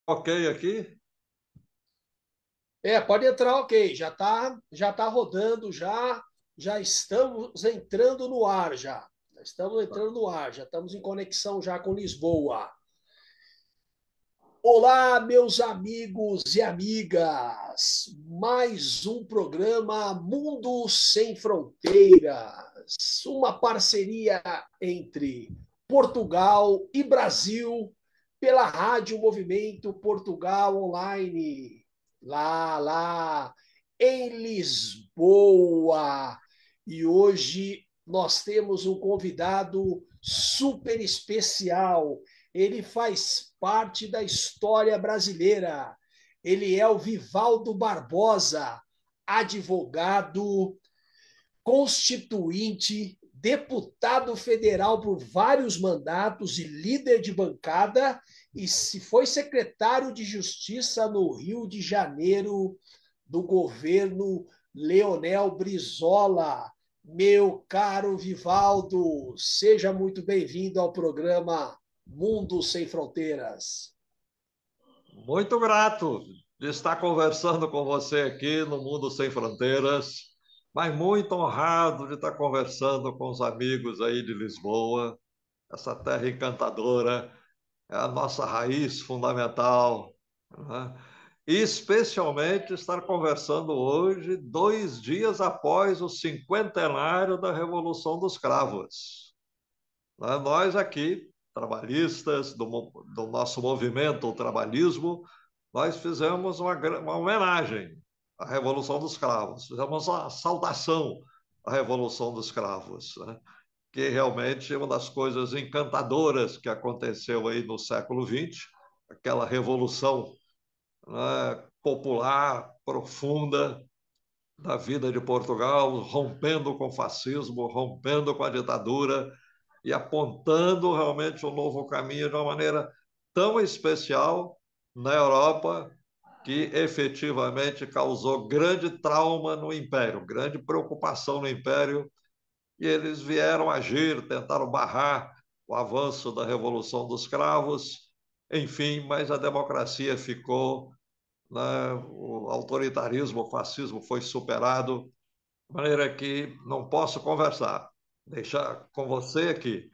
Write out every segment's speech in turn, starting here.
Ok aqui? Pode entrar, ok. Já tá rodando, já estamos entrando no ar já. Já estamos entrando no ar, já estamos em conexão já com Lisboa. Olá, meus amigos e amigas. Mais um programa Mundo Sem Fronteiras, uma parceria entre Portugal e Brasil pela Rádio Movimento Portugal Online, lá em Lisboa. E hoje nós temos um convidado super especial. Ele faz parte da história brasileira. Ele é o Vivaldo Barbosa, advogado, constituinte, deputado federal por vários mandatos e líder de bancada, e se foi secretário de Justiça no Rio de Janeiro do governo Leonel Brizola. Meu caro Vivaldo, seja muito bem-vindo ao programa Mundo Sem Fronteiras. Muito grato de estar conversando com você aqui no Mundo Sem Fronteiras, mas muito honrado de estar conversando com os amigos aí de Lisboa, essa terra encantadora, é a nossa raiz fundamental, né? E especialmente estar conversando hoje, 2 dias após o cinquentenário da Revolução dos Cravos. Né? Nós aqui, trabalhistas do nosso movimento, o trabalhismo, nós fizemos uma homenagem à Revolução dos Cravos, fizemos uma saudação à Revolução dos Cravos, né? Que realmente é uma das coisas encantadoras que aconteceu aí no século XX, aquela revolução, né, popular, profunda da vida de Portugal, rompendo com o fascismo, rompendo com a ditadura e apontando realmente um novo caminho de uma maneira tão especial na Europa que efetivamente causou grande trauma no Império, grande preocupação no Império, e eles vieram agir, tentaram barrar o avanço da Revolução dos Cravos, enfim, mas a democracia ficou, né, o autoritarismo, o fascismo foi superado, de maneira que não posso conversar, deixar com você aqui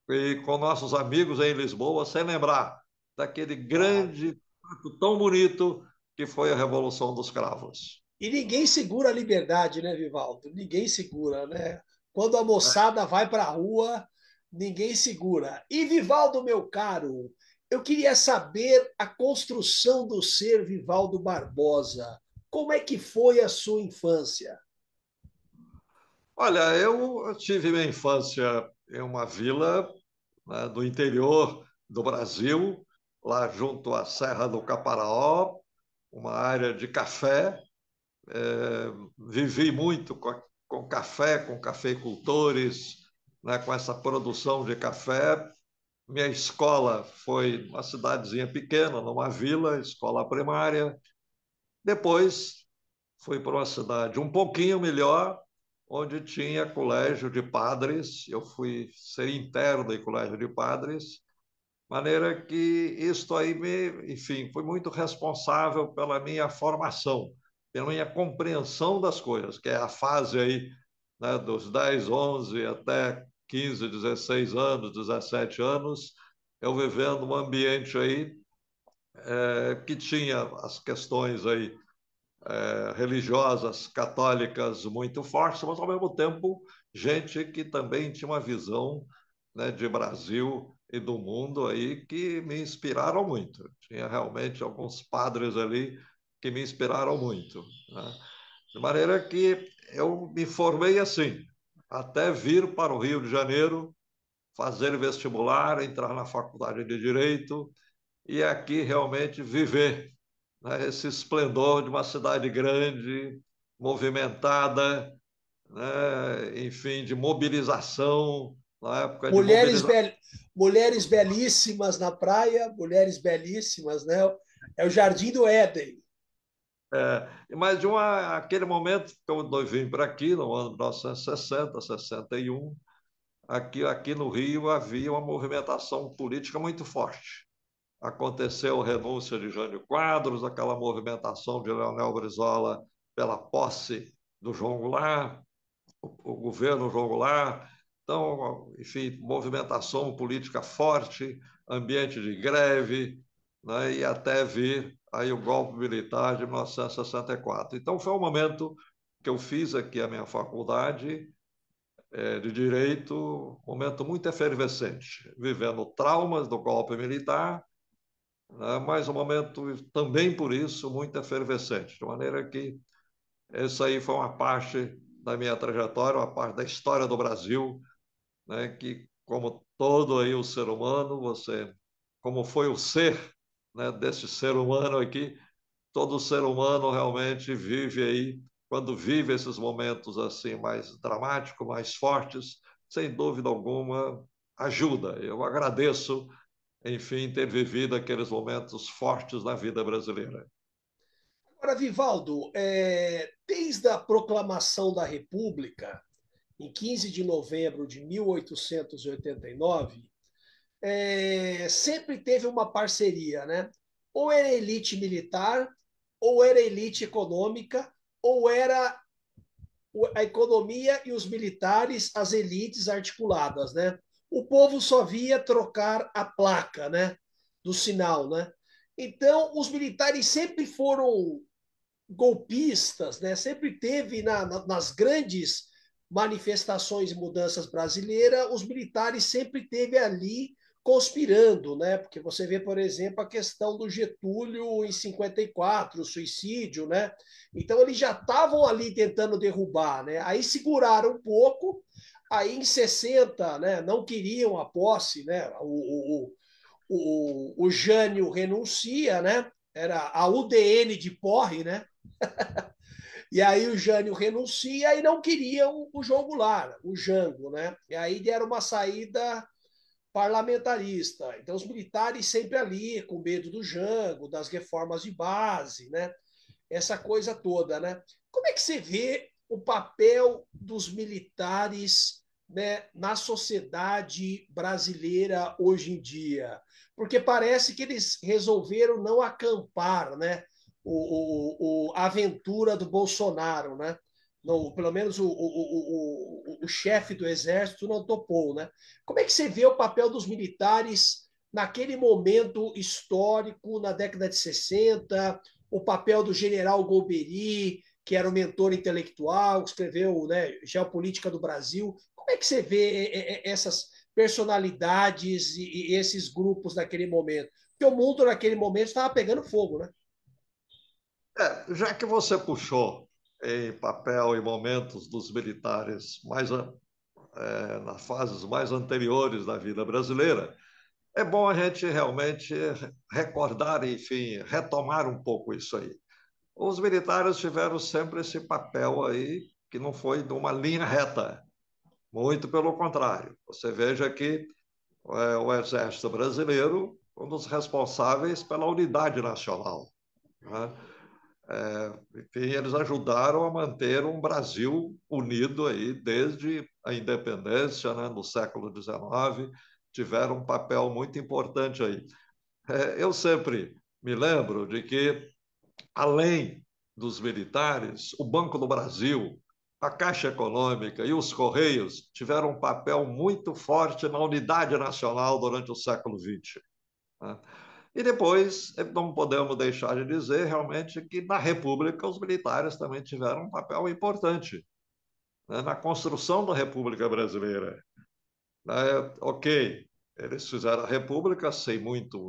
e com nossos amigos em Lisboa, sem lembrar daquele Claro. grande fato tão bonito que foi a Revolução dos Cravos. E ninguém segura a liberdade, né, Vivaldo? Ninguém segura, né? Quando a moçada vai para a rua, ninguém segura. E Vivaldo, meu caro, eu queria saber a construção do ser Vivaldo Barbosa. Como é que foi a sua infância? Olha, eu tive minha infância em uma vila, né, do interior do Brasil, lá junto à Serra do Caparaó, uma área de café. Vivi muito com café, com cafeicultores, né, com essa produção de café. Minha escola foi uma cidadezinha pequena, numa vila, escola primária. Depois fui para uma cidade um pouquinho melhor, onde tinha colégio de padres. Eu fui ser interno em colégio de padres, maneira que isto aí enfim, foi muito responsável pela minha formação, pela minha compreensão das coisas, que é a fase aí, né, dos 10, 11 até 15, 16 anos, 17 anos, eu vivendo um ambiente aí que tinha as questões aí religiosas católicas muito fortes, mas ao mesmo tempo gente que também tinha uma visão, né, de Brasil e do mundo aí que me inspiraram muito. Tinha realmente alguns padres ali que me inspiraram muito, né? De maneira que eu me formei assim, até vir para o Rio de Janeiro, fazer vestibular, entrar na faculdade de Direito e aqui realmente viver, né, esse esplendor de uma cidade grande, movimentada, né, enfim, de mobilização, na época de Mulheres, mobilização. bel... Mulheres belíssimas na praia, mulheres belíssimas, né? É o Jardim do Éden. Mas aquele momento que eu vim para aqui, no ano de 1960, 61, aqui no Rio havia uma movimentação política muito forte. aconteceu a renúncia de Jânio Quadros, aquela movimentação de Leonel Brizola pela posse do João Goulart, o governo João Goulart. Então, enfim, movimentação política forte, ambiente de greve, né, e até vir aí o golpe militar de 1964. Então, foi um momento que eu fiz aqui a minha faculdade de Direito, um momento muito efervescente, vivendo traumas do golpe militar, né, mas um momento também, por isso, muito efervescente, de maneira que isso aí foi uma parte da minha trajetória, uma parte da história do Brasil, né, que, como todo aí o ser humano, você, como foi o ser, né, desse ser humano aqui, todo ser humano realmente vive aí, quando vive esses momentos assim mais dramáticos, mais fortes, sem dúvida alguma, ajuda. Eu agradeço, enfim, ter vivido aqueles momentos fortes na vida brasileira. Agora, Vivaldo, desde a proclamação da República, em 15 de novembro de 1889, sempre teve uma parceria, né? Ou era elite militar, ou era elite econômica, ou era a economia e os militares, as elites articuladas, né? O povo só via trocar a placa, né? Do sinal, né? Então, os militares sempre foram golpistas, né? Sempre teve nas grandes manifestações e mudanças brasileiras, os militares sempre teve ali conspirando, né? Porque você vê, por exemplo, a questão do Getúlio em 54, o suicídio, né? Então eles já estavam ali tentando derrubar, né? Aí seguraram um pouco, aí em 60, né, não queriam a posse, né? O Jânio renuncia, né? Era a UDN de porre, né? E aí o Jânio renuncia e não queria o João Goulart, o Jango, né? E aí deram uma saída parlamentarista. Então os militares sempre ali, com medo do Jango, das reformas de base, né? Essa coisa toda, né? Como é que você vê o papel dos militares, né, na sociedade brasileira hoje em dia? Porque parece que eles resolveram não acampar, né, a aventura do Bolsonaro, né? No, pelo menos o chefe do exército não topou, né? Como é que você vê o papel dos militares naquele momento histórico, na década de 60, o papel do general Golbery, que era o mentor intelectual, que escreveu, né, Geopolítica do Brasil. Como é que você vê essas personalidades e esses grupos naquele momento? Porque o mundo naquele momento estava pegando fogo, né? Já que você puxou em papel e momentos dos militares nas fases mais anteriores da vida brasileira, é bom a gente realmente recordar, enfim, retomar um pouco isso aí. Os militares tiveram sempre esse papel aí que não foi de uma linha reta, muito pelo contrário. Você veja que o Exército Brasileiro foi um dos responsáveis pela unidade nacional, né? Enfim, eles ajudaram a manter um Brasil unido aí desde a independência, né, no século XIX, tiveram um papel muito importante aí. Eu sempre me lembro de que, além dos militares, o Banco do Brasil, a Caixa Econômica e os Correios tiveram um papel muito forte na unidade nacional durante o século XX, né? E depois, não podemos deixar de dizer realmente que na República os militares também tiveram um papel importante, né, na construção da República Brasileira. Ok, eles fizeram a República sem muito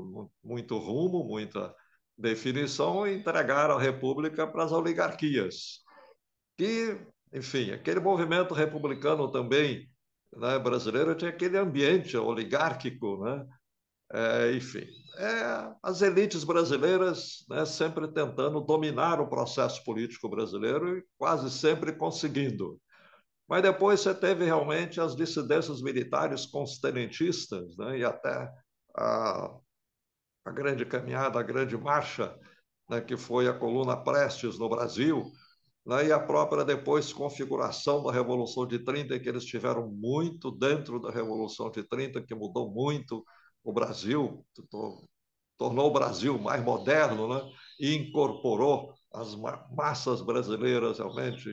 rumo, muita definição e entregaram a República para as oligarquias. Que, enfim, aquele movimento republicano também, né, brasileiro tinha aquele ambiente oligárquico, né? Enfim, as elites brasileiras, né, sempre tentando dominar o processo político brasileiro e quase sempre conseguindo. Mas depois você teve realmente as dissidências militares constitucionalistas, né, e até a, a grande caminhada, a grande marcha, né, que foi a Coluna Prestes no Brasil, né, e a própria depois configuração da Revolução de 30, que eles tiveram muito dentro da Revolução de 30, que mudou muito o Brasil. tornou o Brasil mais moderno, né? E incorporou as massas brasileiras realmente,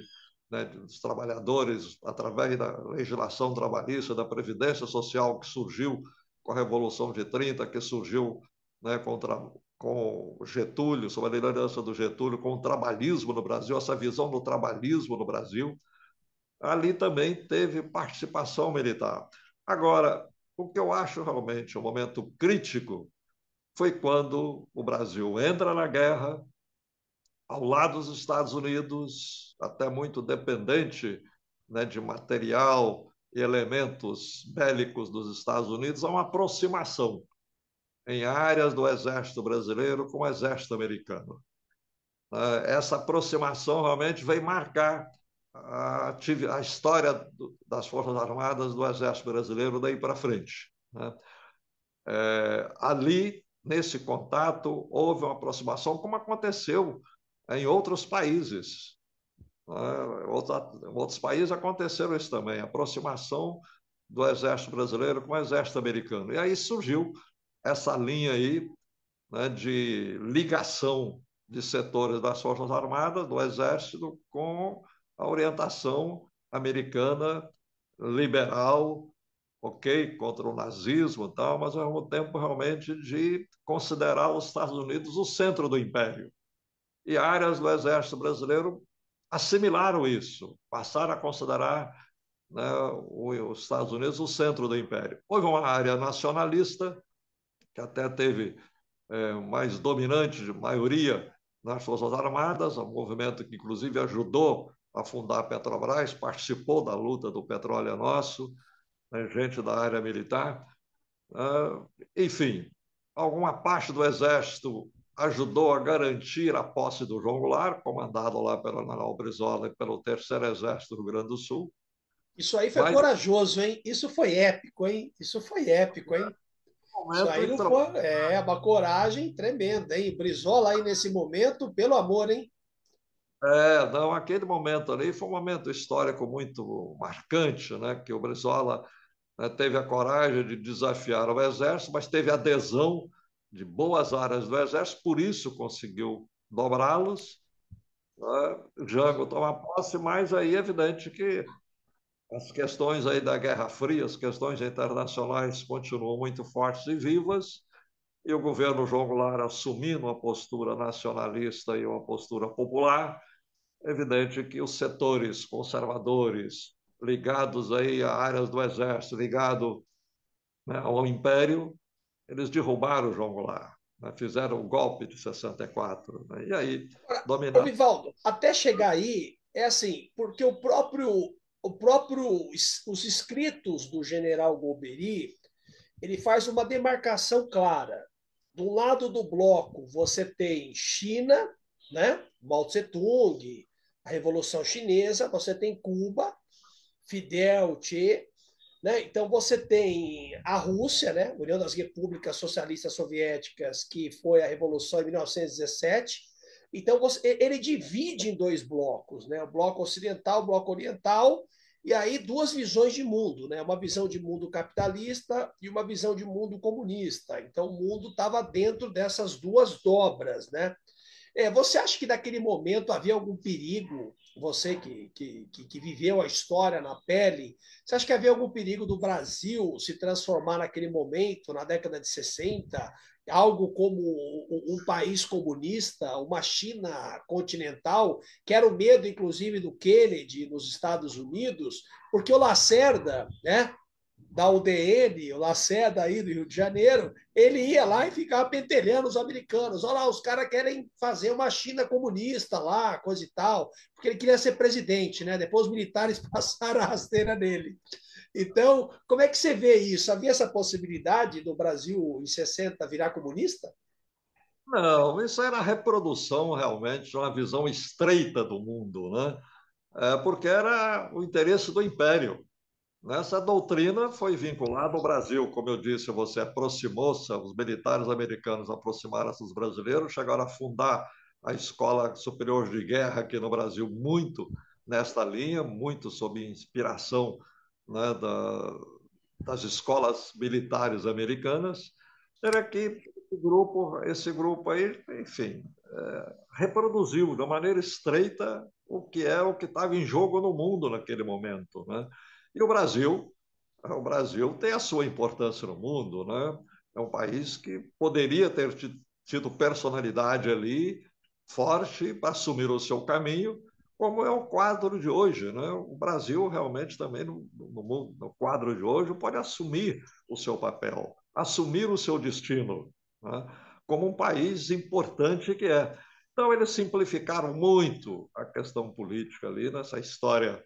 né, dos trabalhadores, através da legislação trabalhista, da Previdência Social que surgiu com a Revolução de 30, que surgiu, né, com Getúlio, sob a liderança do Getúlio, com o trabalhismo no Brasil, essa visão do trabalhismo no Brasil. Ali também teve participação militar. Agora, o que eu acho realmente um momento crítico foi quando o Brasil entra na guerra, ao lado dos Estados Unidos, até muito dependente, né, de material e elementos bélicos dos Estados Unidos, há uma aproximação em áreas do Exército Brasileiro com o Exército Americano. Essa aproximação realmente veio marcar a história das Forças Armadas do Exército Brasileiro daí para frente, né? Ali, nesse contato, houve uma aproximação, como aconteceu em outros países. Em outros países aconteceram isso também, a aproximação do Exército Brasileiro com o Exército Americano. E aí surgiu essa linha aí, né, de ligação de setores das Forças Armadas, do Exército, com a orientação americana liberal, ok, contra o nazismo e tal, mas ao mesmo tempo realmente de considerar os Estados Unidos o centro do império. E áreas do Exército Brasileiro assimilaram isso, passaram a considerar, né, os Estados Unidos o centro do império. Houve uma área nacionalista, que até teve mais dominante, de maioria, nas Forças Armadas, um movimento que, inclusive, ajudou a fundar a Petrobras, participou da luta do Petróleo é Nosso, né, gente da área militar. Enfim, alguma parte do Exército ajudou a garantir a posse do João Goulart, comandado lá pelo General Brizola e pelo Terceiro Exército do Rio Grande do Sul. Isso aí foi Mas, corajoso, hein? Isso foi épico, hein? Isso foi épico, hein? no Isso momento, aí não foi. É uma coragem tremenda, hein? Brizola aí nesse momento, pelo amor, hein? não, aquele momento ali foi um momento histórico muito marcante, né? Que o Brizola, né, teve a coragem de desafiar o Exército, mas teve adesão de boas áreas do Exército, por isso conseguiu dobrá-los. Jango toma posse, mas aí é evidente que as questões aí da Guerra Fria, as questões internacionais continuam muito fortes e vivas, e o governo João Goulart assumindo uma postura nacionalista e uma postura popular, é evidente que os setores conservadores ligados aí a áreas do Exército, ligados, né, ao Império, eles derrubaram o João Goulart, né, fizeram o golpe de 64, né, e aí Agora, ô dominaram. Vivaldo, até chegar aí, é assim, porque os escritos do general Golbery, ele faz uma demarcação clara. Do lado do bloco, você tem China, né? Mao Tse-tung, a Revolução Chinesa, você tem Cuba, Fidel, Che, né? Então você tem a Rússia, né? União das Repúblicas Socialistas Soviéticas, que foi a Revolução em 1917. Então ele divide em dois blocos, né? O bloco ocidental, o bloco oriental, e aí duas visões de mundo, né? Uma visão de mundo capitalista e uma visão de mundo comunista. Então o mundo estava dentro dessas duas dobras, né? Você acha que naquele momento havia algum perigo, você que viveu a história na pele, você acha que havia algum perigo do Brasil se transformar naquele momento, na década de 60, algo como um país comunista, uma China continental, que era o medo, inclusive, do Kennedy nos Estados Unidos, porque o Lacerda, né, da UDN, o Lacerda aí do Rio de Janeiro, ele ia lá e ficava pentelhando os americanos. Olha lá, os caras querem fazer uma China comunista lá, coisa e tal, porque ele queria ser presidente, né? Depois os militares passaram a rasteira nele. Então, como é que você vê isso? Havia essa possibilidade do Brasil, em 60, virar comunista? Não, isso era a reprodução realmente de uma visão estreita do mundo, né? Porque era o interesse do império. Essa doutrina foi vinculada ao Brasil, como eu disse, você aproximou-se, os militares americanos aproximaram-se dos brasileiros, chegaram a fundar a Escola Superior de Guerra aqui no Brasil, muito nesta linha, muito sob inspiração, né, das escolas militares americanas. Era que esse grupo aí, enfim, reproduziu de maneira estreita o que estava em jogo no mundo naquele momento, né? E o Brasil tem a sua importância no mundo, né? É um país que poderia ter tido personalidade ali forte para assumir o seu caminho, como é o quadro de hoje, né? O Brasil realmente também no quadro de hoje pode assumir o seu papel, assumir o seu destino, né? Como um país importante que é. Então eles simplificaram muito a questão política ali nessa história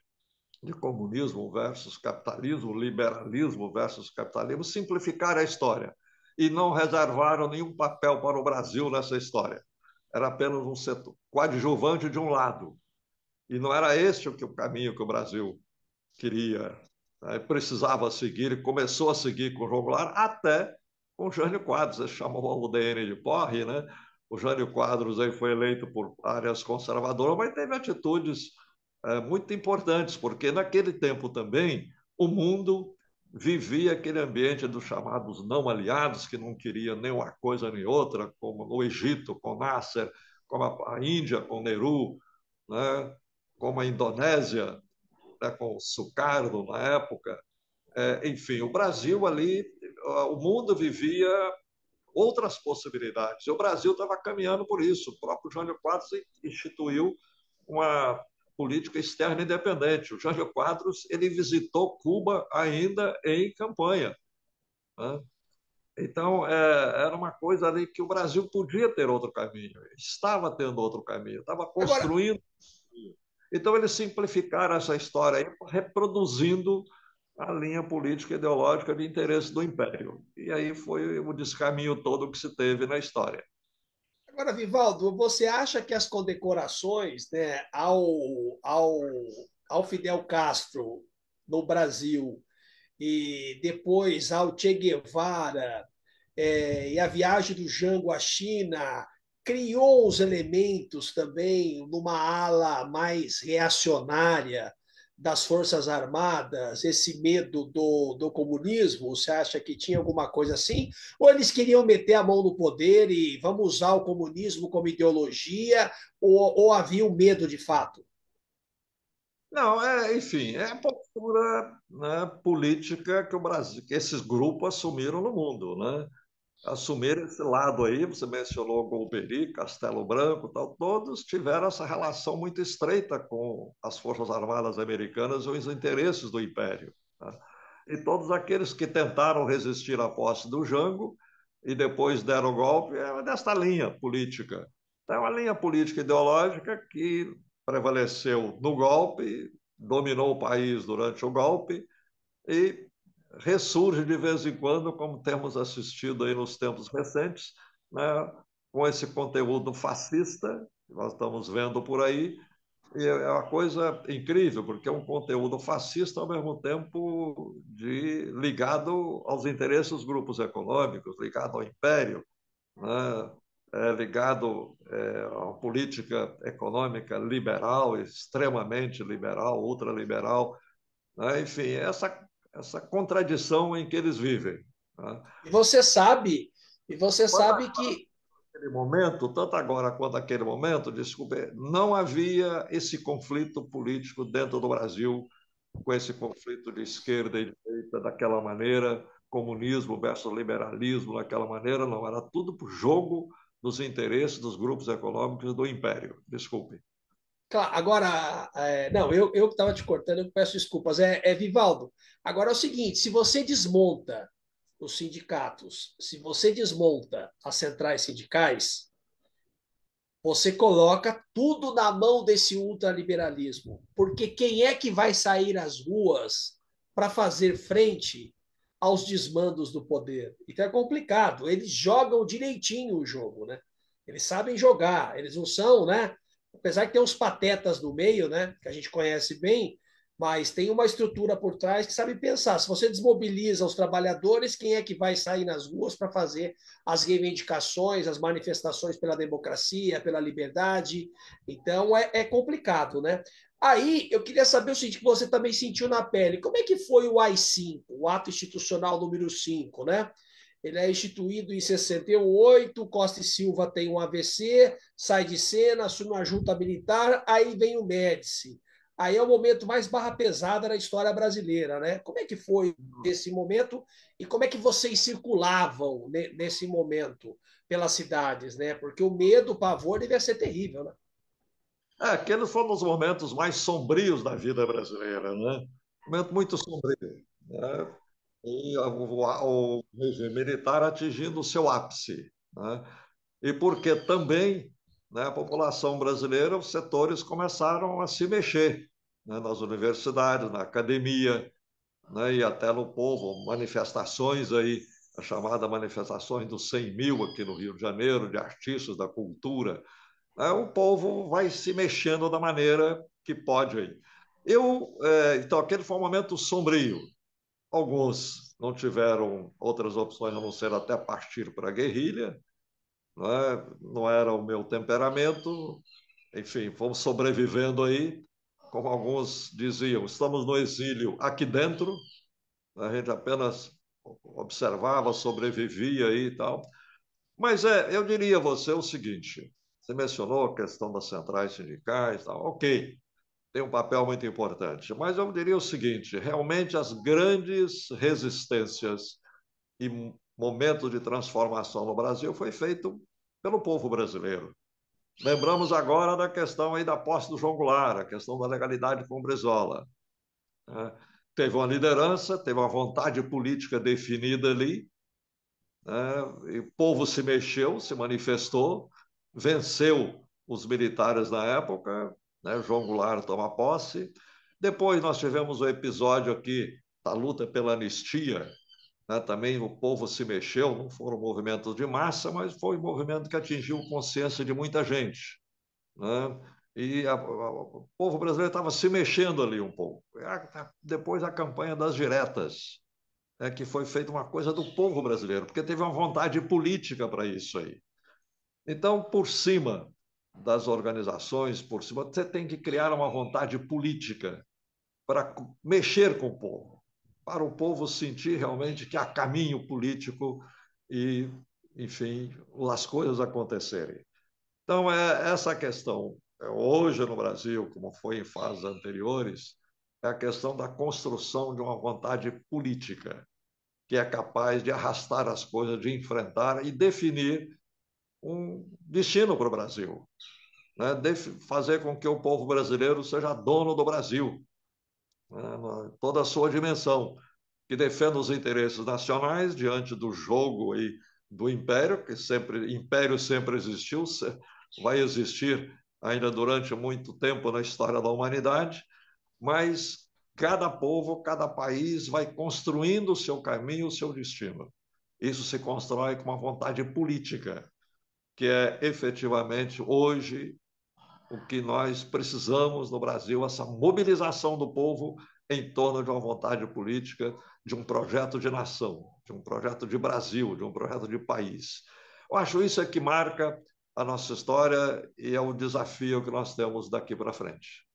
de comunismo versus capitalismo, liberalismo versus capitalismo, simplificaram a história e não reservaram nenhum papel para o Brasil nessa história. Era apenas um setor coadjuvante de um lado. E não era este o caminho que o Brasil queria, né? Precisava seguir, e começou a seguir com o João Goulart, até com o Jânio Quadros. Ele chamou o DN de porre, né? O Jânio Quadros aí foi eleito por áreas conservadoras, mas teve atitudes muito importantes, porque naquele tempo também o mundo vivia aquele ambiente dos chamados não aliados, que não queria nem uma coisa nem outra, como no Egito com Nasser, como a Índia com Nehru, né? Como a Indonésia, né? Com Sukarno na época. Enfim, o Brasil ali, o mundo vivia outras possibilidades. E o Brasil estava caminhando por isso. O próprio Jânio Quadros instituiu uma política externa independente. O Jânio Quadros ele visitou Cuba ainda em campanha, né? Então, era uma coisa ali que o Brasil podia ter outro caminho, estava tendo outro caminho, estava Agora, construindo. Então, eles simplificaram essa história aí, reproduzindo a linha política e ideológica de interesse do Império. E aí foi o descaminho todo que se teve na história. agora, Vivaldo, você acha que as condecorações, né, ao Fidel Castro no Brasil e depois ao Che Guevara e a viagem do Jango à China criou os elementos também numa ala mais reacionária das Forças Armadas, esse medo do comunismo? Você acha que tinha alguma coisa assim? Ou eles queriam meter a mão no poder e vamos usar o comunismo como ideologia, ou havia um medo de fato? Não, enfim, é a postura, né, política que o Brasil, que esses grupos assumiram no mundo, né? Assumiram esse lado aí, você mencionou Golbery, Castelo Branco, tal, todos tiveram essa relação muito estreita com as Forças Armadas Americanas e os interesses do Império, tá? E todos aqueles que tentaram resistir à posse do Jango e depois deram o golpe, é desta linha política. Então, é uma linha política ideológica que prevaleceu no golpe, dominou o país durante o golpe e ressurge de vez em quando, como temos assistido aí nos tempos recentes, né, com esse conteúdo fascista que nós estamos vendo por aí. E é uma coisa incrível, porque é um conteúdo fascista ao mesmo tempo ligado aos interesses dos grupos econômicos, ligado ao império, né? Ligado a uma política econômica liberal, extremamente liberal, ultraliberal, né? Enfim, essa contradição em que eles vivem, né? E você sabe, e você Quando sabe que naquele momento, tanto agora quanto naquele momento, desculpe, não havia esse conflito político dentro do Brasil, com esse conflito de esquerda e direita daquela maneira, comunismo versus liberalismo daquela maneira, não, era tudo por jogo dos interesses dos grupos econômicos do império. Desculpe. claro, agora, não, eu que estava te cortando, eu peço desculpas. Vivaldo, agora é o seguinte: se você desmonta os sindicatos, se você desmonta as centrais sindicais, você coloca tudo na mão desse ultraliberalismo. Porque quem é que vai sair às ruas para fazer frente aos desmandos do poder? Então é complicado. Eles jogam direitinho o jogo, né? Eles sabem jogar, eles não são, né? Apesar que tem uns patetas no meio, né? Que a gente conhece bem, mas tem uma estrutura por trás que sabe pensar. Se você desmobiliza os trabalhadores, quem é que vai sair nas ruas para fazer as reivindicações, as manifestações pela democracia, pela liberdade? Então é complicado, né? Aí eu queria saber o seguinte, que você também sentiu na pele. Como é que foi o AI-5, o Ato Institucional número 5, né? Ele é instituído em 68, Costa e Silva tem um AVC, sai de cena, assume uma junta militar, aí vem o Médici. Aí é o momento mais barra pesada da história brasileira, né? Como é que foi esse momento e como é que vocês circulavam nesse momento pelas cidades, né? Porque o medo, o pavor devia ser terrível, né? Aqueles foram os momentos mais sombrios da vida brasileira, né? Um momento muito sombrio, né? E o regime militar atingindo o seu ápice, né? E porque também, né, a população brasileira, os setores começaram a se mexer, né, nas universidades, na academia, né, e até no povo, manifestações aí, a chamada manifestações dos 100 mil aqui no Rio de Janeiro, de artistas da cultura, né, o povo vai se mexendo da maneira que pode aí. Então, aquele foi um momento sombrio. Alguns não tiveram outras opções a não ser até partir para a guerrilha, né? Não era o meu temperamento, enfim, fomos sobrevivendo aí, como alguns diziam, estamos no exílio aqui dentro, né? A gente apenas observava, sobrevivia aí e tal. Mas eu diria a você o seguinte: você mencionou a questão das centrais sindicais, tal, ok, tem um papel muito importante, mas eu diria o seguinte: realmente as grandes resistências e momentos de transformação no Brasil foi feito pelo povo brasileiro. Lembramos agora da questão aí da posse do João Goulart, a questão da legalidade com o Brizola, né? Teve uma liderança, teve uma vontade política definida ali, né? E o povo se mexeu, se manifestou, venceu os militares na época, né? João Goulart toma posse. Depois nós tivemos o episódio aqui da luta pela anistia, né? Também o povo se mexeu, não foram movimentos de massa, mas foi um movimento que atingiu a consciência de muita gente, né? E o povo brasileiro estava se mexendo ali um pouco. Depois a campanha das diretas, né, que foi feita uma coisa do povo brasileiro, porque teve uma vontade política para isso aí. Então, por cima das organizações, por cima, você tem que criar uma vontade política para mexer com o povo, para o povo sentir realmente que há caminho político e, enfim, as coisas acontecerem. Então, essa questão, hoje no Brasil, como foi em fases anteriores, é a questão da construção de uma vontade política, que é capaz de arrastar as coisas, de enfrentar e definir um destino para o Brasil, né? Fazer com que o povo brasileiro seja dono do Brasil, né? Toda a sua dimensão, que defenda os interesses nacionais diante do jogo aí do império, que império sempre existiu, vai existir ainda durante muito tempo na história da humanidade, mas cada povo, cada país vai construindo o seu caminho, o seu destino. Isso se constrói com uma vontade política, que é efetivamente hoje o que nós precisamos no Brasil, essa mobilização do povo em torno de uma vontade política, de um projeto de nação, de um projeto de Brasil, de um projeto de país. Eu acho isso é que marca a nossa história e é o desafio que nós temos daqui para frente.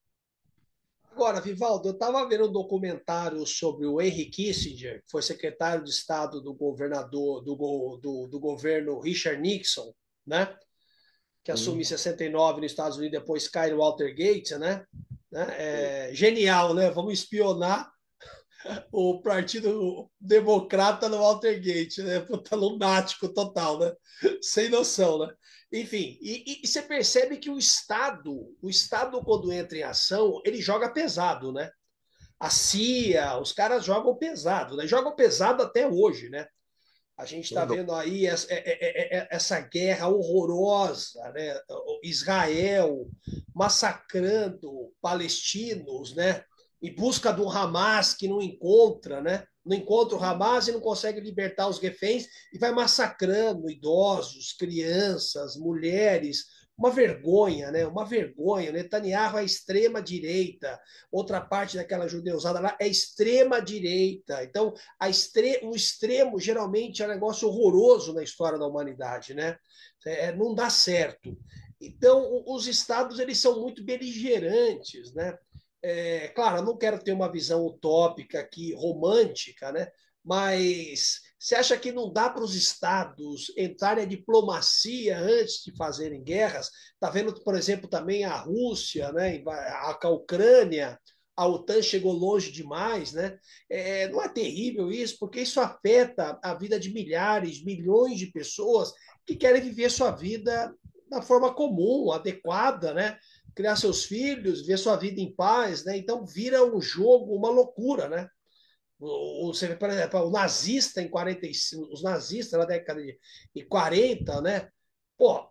Agora, Vivaldo, eu estava vendo um documentário sobre o Henry Kissinger, que foi secretário de Estado do governador do governo Richard Nixon, né? Que assumiu em 69 nos Estados Unidos, depois cai no Watergate, né? Genial, né? Vamos espionar o Partido Democrata no Watergate, né? Puta, lunático total, né? Sem noção, né? Enfim, e você percebe que o Estado, quando entra em ação, ele joga pesado, né? A CIA, os caras jogam pesado, né? Jogam pesado até hoje, né? A gente está vendo aí essa guerra horrorosa, né? Israel massacrando palestinos, né? Em busca do Hamas que não encontra, né? Não encontra o Hamas e não consegue libertar os reféns e vai massacrando idosos, crianças, mulheres. Uma vergonha, né? Uma vergonha. Netanyahu é extrema direita, outra parte daquela judeusada lá é extrema direita. Então, o extremo geralmente é um negócio horroroso na história da humanidade, né? Não dá certo. Então, os estados eles são muito beligerantes, né? Claro, eu não quero ter uma visão utópica aqui, romântica, né? Mas Você acha que não dá para os estados entrarem na diplomacia antes de fazerem guerras? Está vendo, por exemplo, também a Rússia, né? A Ucrânia, a OTAN chegou longe demais, né? Não é terrível isso? Porque isso afeta a vida de milhares, milhões de pessoas que querem viver sua vida da forma comum, adequada, né? Criar seus filhos, ver sua vida em paz, né? Então vira um jogo, uma loucura, né? Você vê, por exemplo, o nazista em 45, os nazistas na década de 40, né? Pô,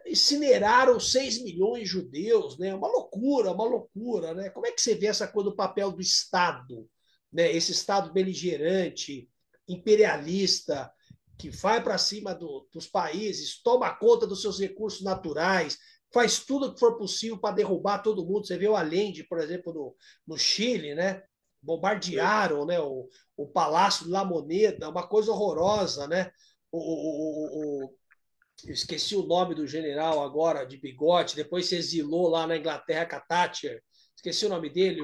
incineraram 6 milhões de judeus, né? Uma loucura, né? Como é que você vê essa coisa do papel do Estado, né? Esse Estado beligerante, imperialista, que vai para cima dos países, toma conta dos seus recursos naturais, faz tudo o que for possível para derrubar todo mundo. Você vê o Allende, por exemplo, no Chile, né? Bombardearam, né? O Palácio de La Moneda, uma coisa horrorosa, né? Eu esqueci o nome do general agora, de bigode, depois se exilou lá na Inglaterra com a Thatcher. Esqueci o nome dele,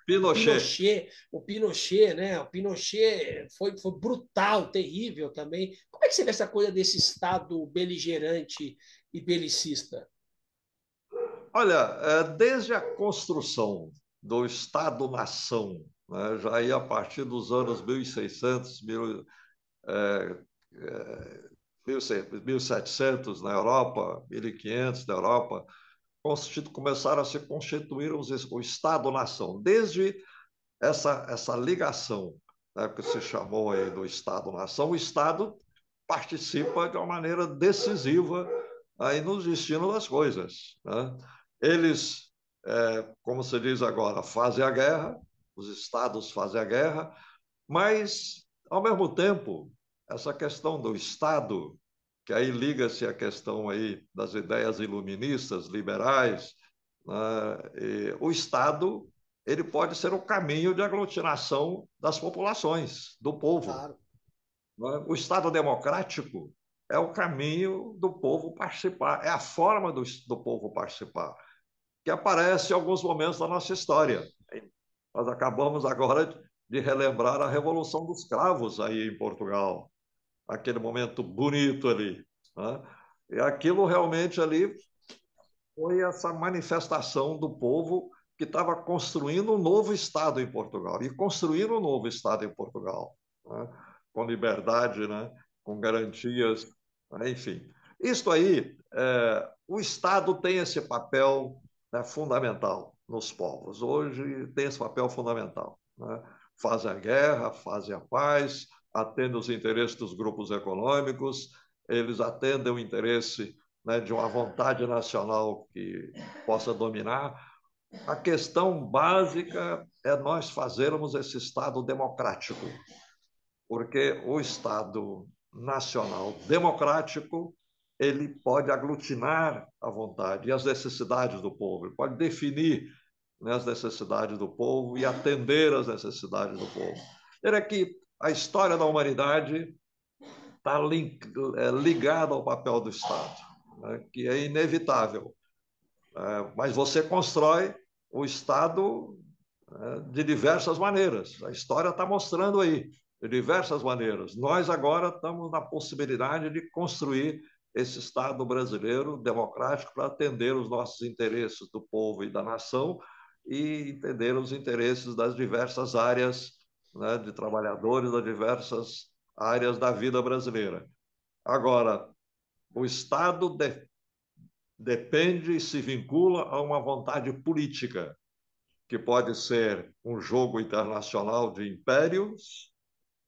Pinochet. O Pinochet, né? O Pinochet foi brutal, terrível também. Como é que você vê essa coisa desse Estado beligerante e belicista? Olha, desde a construção do Estado-nação, né, já aí a partir dos anos 1600, 1700 na Europa, 1500 na Europa, começaram a se constituir o Estado-nação. Desde essa ligação, né, que se chamou aí do Estado-nação, o Estado participa de uma maneira decisiva aí no destino das coisas, né? Eles, como se diz agora, fazem a guerra, os estados fazem a guerra, mas, ao mesmo tempo, essa questão do Estado, que aí liga-se à questão aí das ideias iluministas, liberais, né? O Estado ele pode ser o caminho de aglutinação das populações, do povo. Claro. Né? O Estado democrático é o caminho do povo participar, é a forma do povo participar, que aparece em alguns momentos da nossa história. Nós acabamos agora de relembrar a Revolução dos Cravos aí em Portugal, aquele momento bonito ali. Né? E aquilo realmente ali foi essa manifestação do povo que estava construindo um novo Estado em Portugal, e construindo um novo Estado em Portugal, né? Com liberdade, né? Com garantias, né? Enfim. Isto aí, o Estado tem esse papel, né, fundamental nos povos. Hoje tem esse papel fundamental. Né? Fazem a guerra, fazem a paz, atendem os interesses dos grupos econômicos, eles atendem o interesse, né, de uma vontade nacional que possa dominar. A questão básica é nós fazermos esse Estado democrático, porque o Estado nacional democrático ele pode aglutinar a vontade e as necessidades do povo, ele pode definir, né, as necessidades do povo e atender às necessidades do povo. É que a história da humanidade está ligada ao papel do Estado, né, que é inevitável. Mas você constrói o Estado, né, de diversas maneiras. A história está mostrando aí, de diversas maneiras. Nós agora estamos na possibilidade de construir esse Estado brasileiro democrático para atender os nossos interesses do povo e da nação e entender os interesses das diversas áreas, né, de trabalhadores, das diversas áreas da vida brasileira. Agora, o Estado depende e se vincula a uma vontade política, que pode ser um jogo internacional de impérios,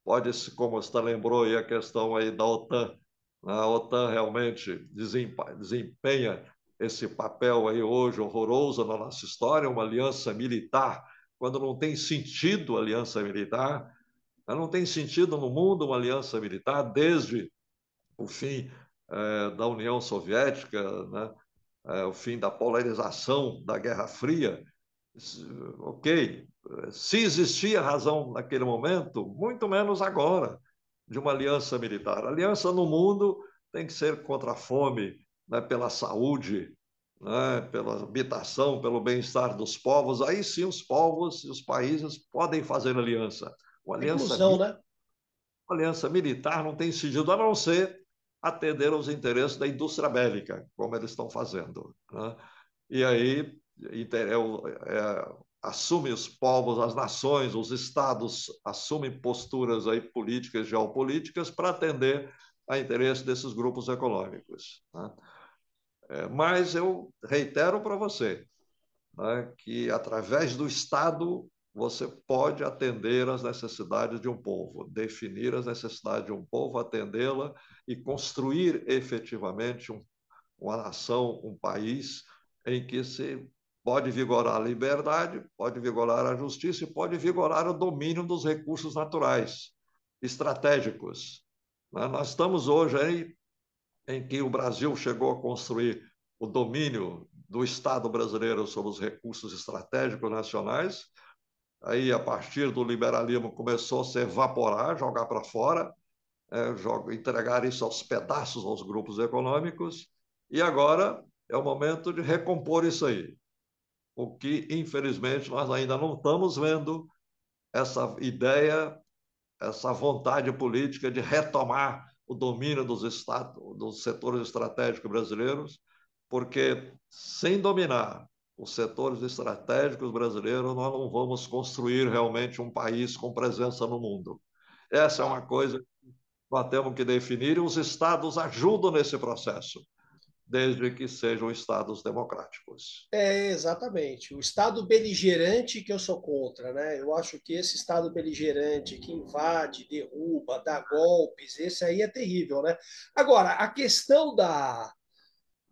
pode ser, como você lembrou aí a questão aí da OTAN, a OTAN realmente desempenha esse papel aí hoje horroroso na nossa história, uma aliança militar, quando não tem sentido aliança militar, não tem sentido no mundo uma aliança militar desde o fim da União Soviética, né? O fim da polarização da Guerra Fria. Ok, se existia razão naquele momento, muito menos agora, de uma aliança militar. A aliança no mundo tem que ser contra a fome, né, pela saúde, né, pela habitação, pelo bem-estar dos povos. Aí sim os povos e os países podem fazer aliança. Uma A aliança, inclusão, né? uma aliança militar não tem sentido a não ser atender aos interesses da indústria bélica, como eles estão fazendo, né? E aí assume os povos, as nações, os estados assumem posturas aí políticas, geopolíticas para atender a interesse desses grupos econômicos, né? Mas eu reitero para você, né, que através do Estado você pode atender às necessidades de um povo, definir as necessidades de um povo, atendê-la e construir efetivamente uma nação, um país em que se pode vigorar a liberdade, pode vigorar a justiça e pode vigorar o domínio dos recursos naturais estratégicos. Nós estamos hoje aí em que o Brasil chegou a construir o domínio do Estado brasileiro sobre os recursos estratégicos nacionais. Aí, a partir do liberalismo, começou a se evaporar, jogar para fora, entregar isso aos pedaços aos grupos econômicos. E agora é o momento de recompor isso aí. O que, infelizmente, nós ainda não estamos vendo essa ideia, essa vontade política de retomar o domínio dos estados, dos setores estratégicos brasileiros, porque sem dominar os setores estratégicos brasileiros, nós não vamos construir realmente um país com presença no mundo. Essa é uma Tá. coisa que nós temos que definir e os estados ajudam nesse processo, desde que sejam estados democráticos. É, exatamente. O Estado beligerante que eu sou contra, né? Eu acho que esse Estado beligerante que invade, derruba, dá golpes, esse aí é terrível, né? Agora, a questão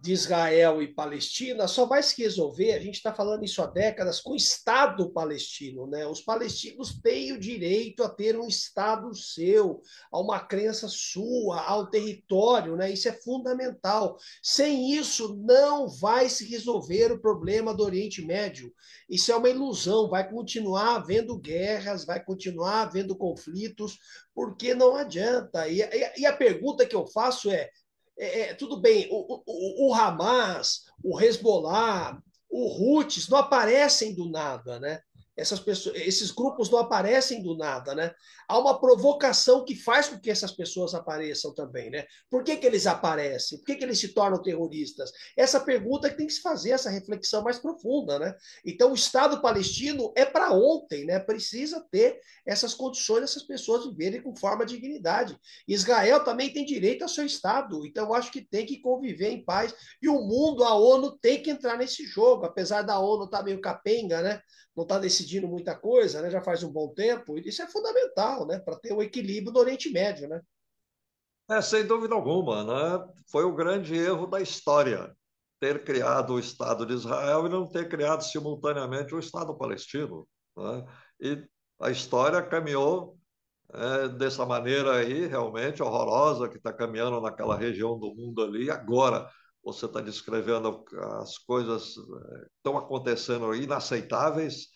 de Israel e Palestina só vai se resolver, a gente está falando isso há décadas, com o Estado palestino. Né? Os palestinos têm o direito a ter um Estado seu, a uma crença sua, ao território, né? Isso é fundamental. Sem isso, não vai se resolver o problema do Oriente Médio. Isso é uma ilusão, vai continuar havendo guerras, vai continuar havendo conflitos, porque não adianta. E a pergunta que eu faço tudo bem, o Hamas, o Hezbollah, o Houthis não aparecem do nada, né? Essas pessoas, esses grupos não aparecem do nada, né? Há uma provocação que faz com que essas pessoas apareçam também, né? Por que eles aparecem? Por que eles se tornam terroristas? Essa pergunta que tem que se fazer, essa reflexão mais profunda, né? Então, o Estado palestino é para ontem, né? Precisa ter essas condições dessas pessoas viverem com forma de dignidade. Israel também tem direito ao seu Estado, então eu acho que tem que conviver em paz. E o mundo, a ONU, tem que entrar nesse jogo, apesar da ONU estar meio capenga, né? Não está decidindo muita coisa, né? Já faz um bom tempo. E isso é fundamental, né? Para ter o equilíbrio do Oriente Médio, né? Sem dúvida alguma, né? Foi o grande erro da história ter criado o Estado de Israel e não ter criado simultaneamente o Estado palestino, né? E a história caminhou dessa maneira aí, realmente horrorosa, que está caminhando naquela região do mundo ali. Agora você está descrevendo as coisas estão acontecendo inaceitáveis,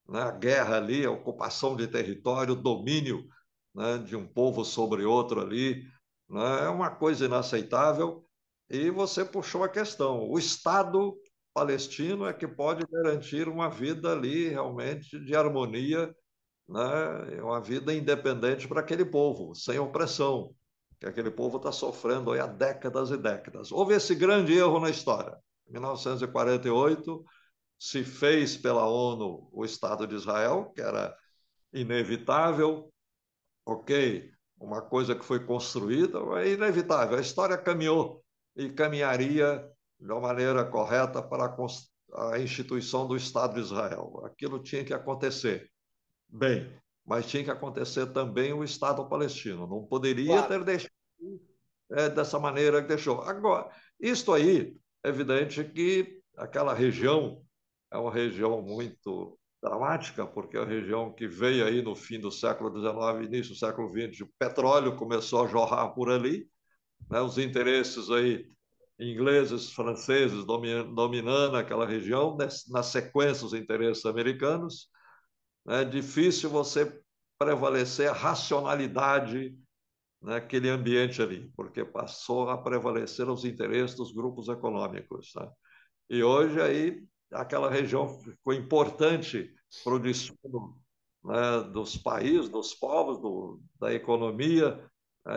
né? A guerra ali, a ocupação de território, o domínio, né, de um povo sobre outro ali, né? É uma coisa inaceitável. E você puxou a questão. O Estado palestino é que pode garantir uma vida ali realmente de harmonia, né? Uma vida independente para aquele povo, sem opressão, que aquele povo está sofrendo aí há décadas e décadas. Houve esse grande erro na história. Em 1948, se fez pela ONU o Estado de Israel, que era inevitável, ok, uma coisa que foi construída, é inevitável. A história caminhou e caminharia de uma maneira correta para a instituição do Estado de Israel. Aquilo tinha que acontecer. Bem, mas tinha que acontecer também o Estado palestino. Não poderia Claro. ter deixado dessa maneira que deixou. Agora, isto aí, é evidente que aquela região é uma região muito dramática, porque é uma região que veio aí no fim do século XIX, início do século XX, o petróleo começou a jorrar por ali, né? Os interesses aí ingleses, franceses dominando aquela região, na sequência os interesses americanos. É difícil você prevalecer a racionalidade naquele ambiente ali, porque passou a prevalecer os interesses dos grupos econômicos, né? E hoje aí aquela região ficou importante para o destino né, dos países, dos povos, da economia.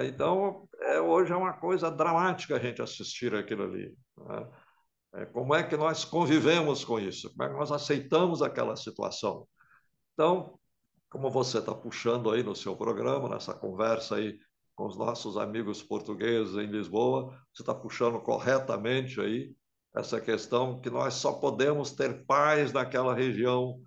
Então, hoje é uma coisa dramática a gente assistir aquilo ali. Né? Como é que nós convivemos com isso? Como é que nós aceitamos aquela situação? Então, como você está puxando aí no seu programa, nessa conversa aí com os nossos amigos portugueses em Lisboa, você está puxando corretamente aí essa questão que nós só podemos ter paz naquela região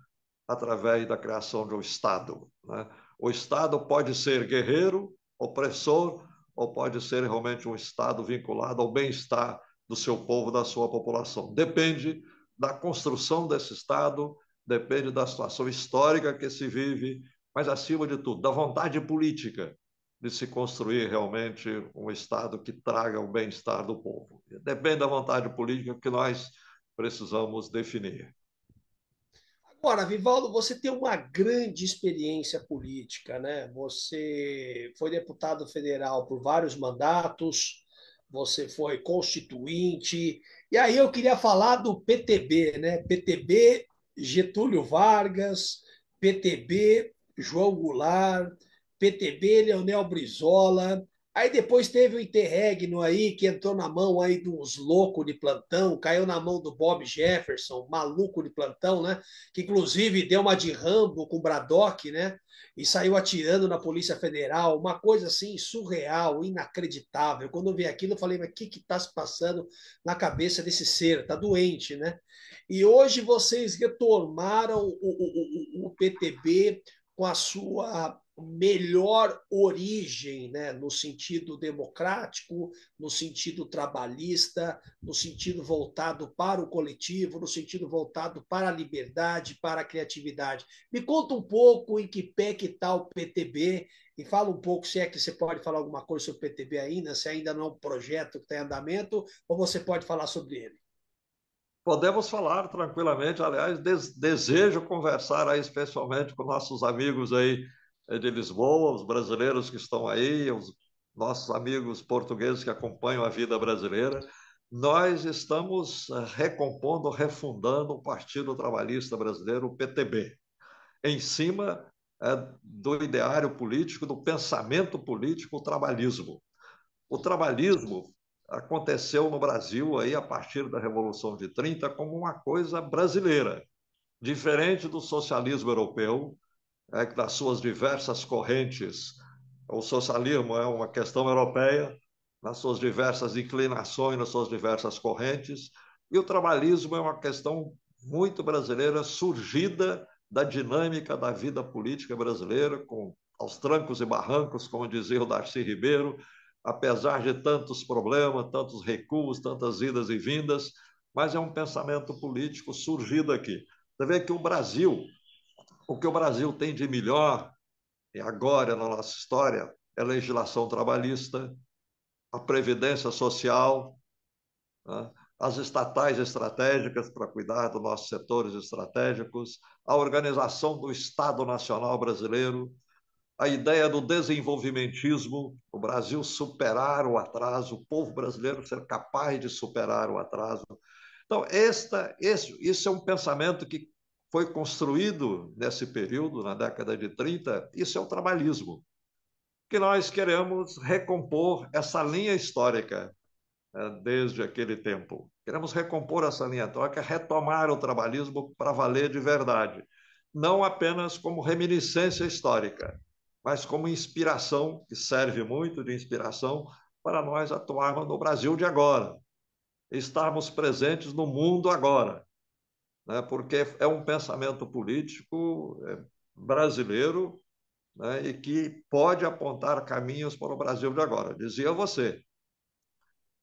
através da criação de um Estado. Né? O Estado pode ser guerreiro, opressor, ou pode ser realmente um Estado vinculado ao bem-estar do seu povo, da sua população. Depende da construção desse Estado, depende da situação histórica que se vive, mas, acima de tudo, da vontade política de se construir realmente um Estado que traga o bem-estar do povo. Depende da vontade política que nós precisamos definir. Agora, Vivaldo, você tem uma grande experiência política, né? Você foi deputado federal por vários mandatos, você foi constituinte, e aí eu queria falar do PTB, né? PTB Getúlio Vargas, PTB João Goulart, PTB Leonel Brizola. Aí depois teve o interregno aí, que entrou na mão aí dos loucos de plantão, caiu na mão do Bob Jefferson, maluco de plantão, né? Que inclusive deu uma de Rambo com o Braddock, né? E saiu atirando na Polícia Federal, uma coisa assim surreal, inacreditável. Quando eu vi aquilo, eu falei, mas o que está se passando na cabeça desse ser? Está doente, né? E hoje vocês retomaram o PTB com a sua melhor origem, né, no sentido democrático, no sentido trabalhista, no sentido voltado para o coletivo, no sentido voltado para a liberdade, para a criatividade. Me conta um pouco em que pé que está o PTB e fala um pouco, se é que você pode falar alguma coisa sobre o PTB ainda, se ainda não é um projeto que está em andamento, ou você pode falar sobre ele. Podemos falar tranquilamente, aliás, desejo conversar aí especialmente com nossos amigos aí de Lisboa, os brasileiros que estão aí, os nossos amigos portugueses que acompanham a vida brasileira. Nós estamos recompondo, refundando o Partido Trabalhista Brasileiro, o PTB, em cima do ideário político, do pensamento político, o trabalhismo. O trabalhismo aconteceu no Brasil aí a partir da Revolução de 30 como uma coisa brasileira, diferente do socialismo europeu, que nas suas diversas correntes, o socialismo é uma questão europeia, nas suas diversas inclinações, nas suas diversas correntes, e o trabalhismo é uma questão muito brasileira, surgida da dinâmica da vida política brasileira, com aos trancos e barrancos, como dizia o Darcy Ribeiro, apesar de tantos problemas, tantos recuos, tantas idas e vindas, mas é um pensamento político surgido aqui. Você vê que o que o Brasil tem de melhor e agora na nossa história é a legislação trabalhista, a previdência social, né? As estatais estratégicas para cuidar dos nossos setores estratégicos, a organização do Estado Nacional Brasileiro, a ideia do desenvolvimentismo, o Brasil superar o atraso, o povo brasileiro ser capaz de superar o atraso. Então, isso é um pensamento que foi construído nesse período, na década de 30, isso é o trabalhismo, que nós queremos recompor essa linha histórica desde aquele tempo. Queremos recompor essa linha histórica, retomar o trabalhismo para valer de verdade, não apenas como reminiscência histórica, mas como inspiração, que serve muito de inspiração para nós atuarmos no Brasil de agora, estarmos presentes no mundo agora, né? Porque é um pensamento político brasileiro, né? E que pode apontar caminhos para o Brasil de agora. Dizia você,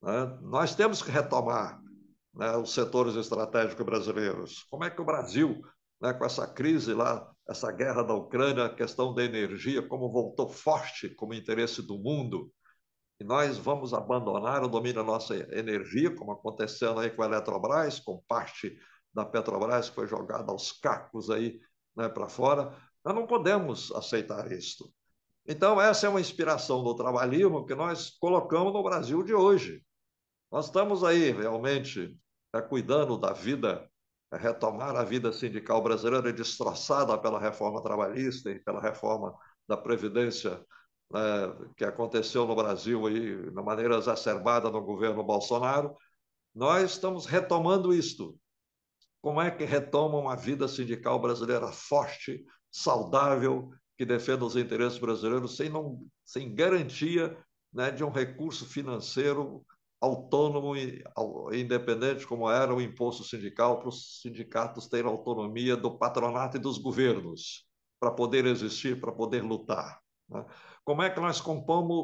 né? Nós temos que retomar, né, os setores estratégicos brasileiros. Como é que o Brasil, né, com essa crise lá, essa guerra da Ucrânia, a questão da energia, como voltou forte como interesse do mundo, e nós vamos abandonar o domínio da nossa energia, como acontecendo aí com a Eletrobras, com parte da Petrobras que foi jogada aos cacos aí, né, para fora. Nós não podemos aceitar isto. Então, essa é uma inspiração do trabalhismo que nós colocamos no Brasil de hoje. Nós estamos aí realmente cuidando da vida retomar a vida sindical brasileira destroçada pela reforma trabalhista e pela reforma da Previdência, né, que aconteceu no Brasil aí, de maneira exacerbada no governo Bolsonaro. Nós estamos retomando isto. Como é que retoma uma vida sindical brasileira forte, saudável, que defenda os interesses brasileiros sem garantia, né, de um recurso financeiro autônomo e independente, como era o imposto sindical, para os sindicatos terem autonomia do patronato e dos governos, para poder existir, para poder lutar, né? Como é que nós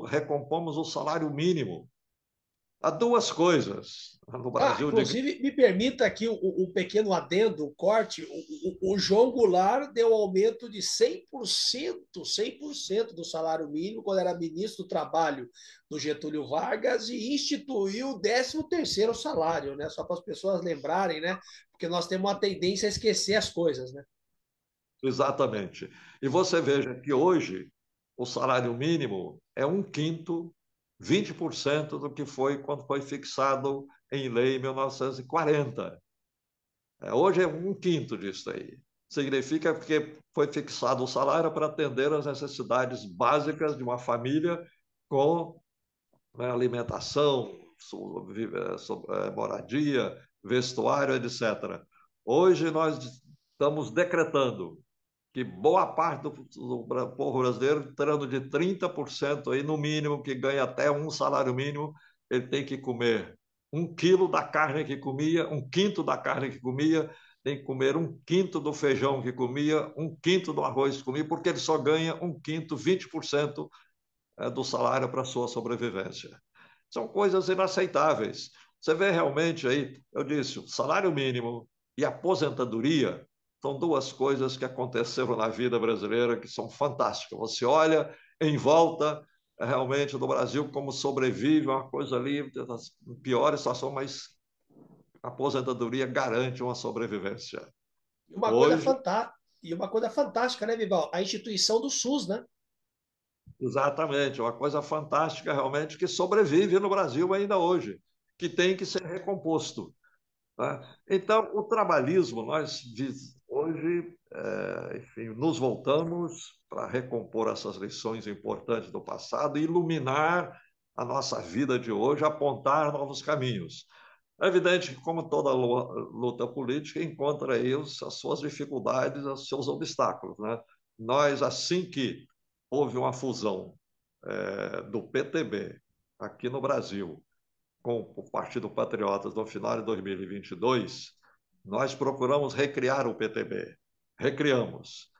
recompomos o salário mínimo? Há duas coisas no Brasil, Inclusive, me permita aqui um pequeno adendo, um corte. O João Goulart deu aumento de 100% do salário mínimo quando era ministro do Trabalho do Getúlio Vargas e instituiu o 13º salário, né? Só para as pessoas lembrarem, né? Porque nós temos uma tendência a esquecer as coisas, né? exatamente. E você veja que hoje o salário mínimo é um quinto, 20% do que foi quando foi fixado em lei em 1940. Hoje é um quinto disso aí. Significa que foi fixado o salário para atender às necessidades básicas de uma família com, né, alimentação, moradia, vestuário, etc. Hoje nós estamos decretando que boa parte do povo brasileiro, entrando de 30% aí no mínimo, que ganha até um salário mínimo, ele tem que comer 1 quilo da carne que comia, um quinto da carne que comia, tem que comer um quinto do feijão que comia, um quinto do arroz que comia, porque ele só ganha um quinto, 20% do salário para a sua sobrevivência. São coisas inaceitáveis. Você vê realmente aí, eu disse, o salário mínimo e a aposentadoria são duas coisas que aconteceram na vida brasileira que são fantásticas. Você olha em volta realmente do Brasil como sobrevive, uma coisa ali, pior situação, mas a aposentadoria garante uma sobrevivência. E uma coisa Hoje, fantástica, né, Vival? A instituição do SUS, né? exatamente, uma coisa fantástica realmente que sobrevive no Brasil ainda hoje, que tem que ser recomposto. Né? Então, o trabalhismo, nós hoje, enfim, nos voltamos para recompor essas lições importantes do passado e iluminar a nossa vida de hoje, apontar novos caminhos. É evidente que, como toda luta política, encontra aí as suas dificuldades, os seus obstáculos. Né? Nós, assim que houve uma fusão do PTB aqui no Brasil com o Partido Patriotas no final de 2022, nós procuramos recriar o PTB. Recriamos.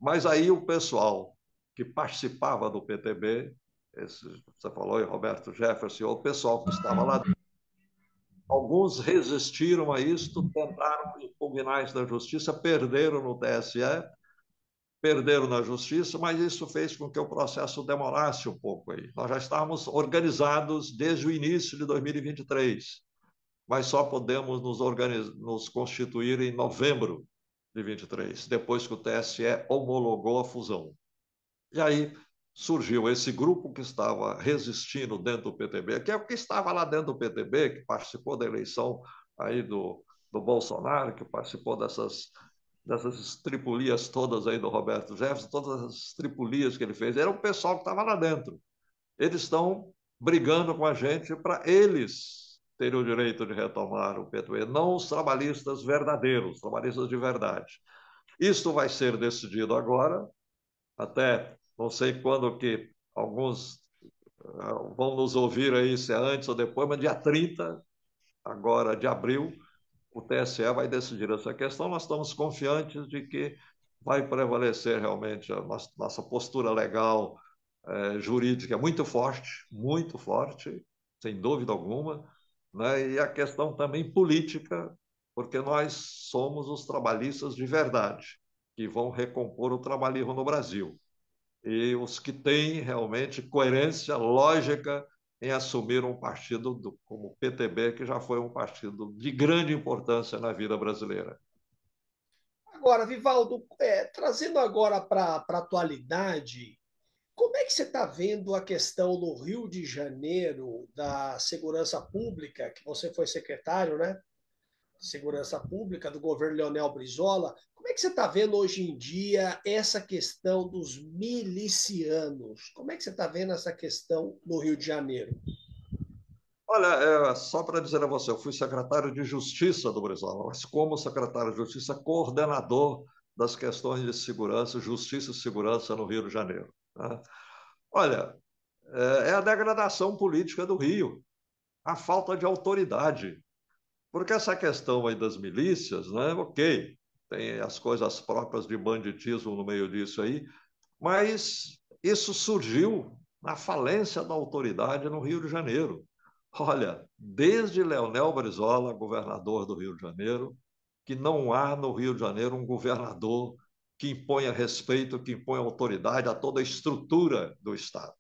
Mas aí o pessoal que participava do PTB, você falou em Roberto Jefferson, o pessoal que estava lá, alguns resistiram a isto, tentaram impugnar isso na justiça, perderam no TSE, perderam na justiça, mas isso fez com que o processo demorasse um pouco aí. Nós já estávamos organizados desde o início de 2023, mas só podemos nos constituir em novembro de 23, depois que o TSE homologou a fusão. E aí surgiu esse grupo que estava resistindo dentro do PTB, que é o que estava lá dentro do PTB, que participou da eleição aí do Bolsonaro, que participou dessas estripulias todas aí do Roberto Jefferson, todas as estripulias que ele fez, era o pessoal que estava lá dentro. Eles estão brigando com a gente para eles terem o direito de retomar o PTB, não os trabalhistas verdadeiros, trabalhistas de verdade. Isto vai ser decidido agora, até não sei quando que alguns vão nos ouvir aí, se é antes ou depois, mas dia 30 agora de abril, o TSE vai decidir essa questão. Nós estamos confiantes de que vai prevalecer realmente a nossa postura legal, jurídica muito forte, sem dúvida alguma, né? E a questão também política, porque nós somos os trabalhistas de verdade, que vão recompor o trabalhismo no Brasil. E os que têm realmente coerência, lógica em assumir um partido como o PTB, que já foi um partido de grande importância na vida brasileira. Agora, Vivaldo, trazendo agora para a atualidade, como é que você está vendo a questão no Rio de Janeiro da segurança pública, que você foi secretário, né? Segurança Pública, do governo Leonel Brizola. Como é que você está vendo hoje em dia essa questão dos milicianos? Como é que você está vendo essa questão no Rio de Janeiro? Olha, só para dizer a você, eu fui secretário de Justiça do Brizola, mas como secretário de Justiça, coordenador das questões de segurança, justiça e segurança no Rio de Janeiro. Né? Olha, é a degradação política do Rio, a falta de autoridade. Porque essa questão aí das milícias, né, ok, tem as coisas próprias de banditismo no meio disso aí, mas isso surgiu na falência da autoridade no Rio de Janeiro. Olha, desde Leonel Brizola, governador do Rio de Janeiro, que não há no Rio de Janeiro um governador que imponha respeito, que imponha autoridade a toda a estrutura do Estado.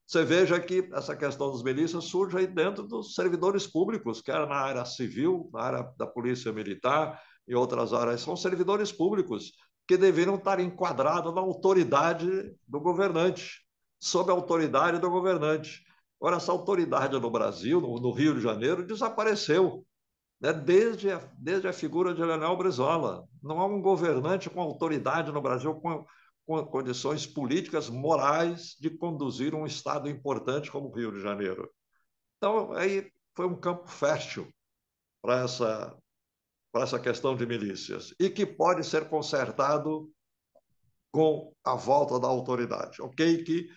Você veja que essa questão dos milícias surge aí dentro dos servidores públicos, quer na área civil, na área da polícia militar e outras áreas. São servidores públicos que deveriam estar enquadrados na autoridade do governante, sob a autoridade do governante. Agora, essa autoridade no Brasil, no Rio de Janeiro, desapareceu, né? Desde a figura de Leonel Brizola. Não há um governante com autoridade no Brasil, com condições políticas, morais de conduzir um Estado importante como o Rio de Janeiro. Então, aí foi um campo fértil para essa questão de milícias e que pode ser consertado com a volta da autoridade. Ok que